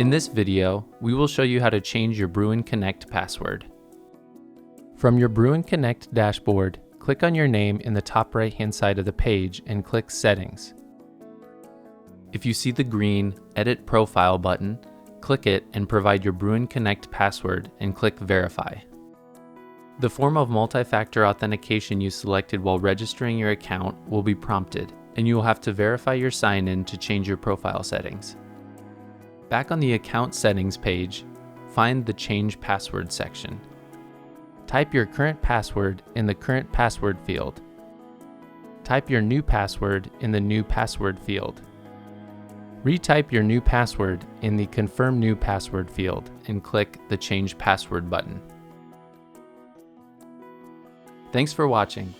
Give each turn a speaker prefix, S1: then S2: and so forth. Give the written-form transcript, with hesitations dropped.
S1: In this video, we will show you how to change your BRUIN Connect password. From your BRUIN Connect dashboard, click on your name in the top right-hand side of the page and click Settings. If you see the green Edit Profile button, click it and provide your BRUIN Connect password and click Verify. The form of multi-factor authentication you selected while registering your account will be prompted, and you will have to verify your sign-in to change your profile settings. Back on the Account Settings page, find the Change Password section. Type your current password in the Current Password field. Type your new password in the New Password field. Retype your new password in the Confirm New Password field and click the Change Password button. Thanks for watching.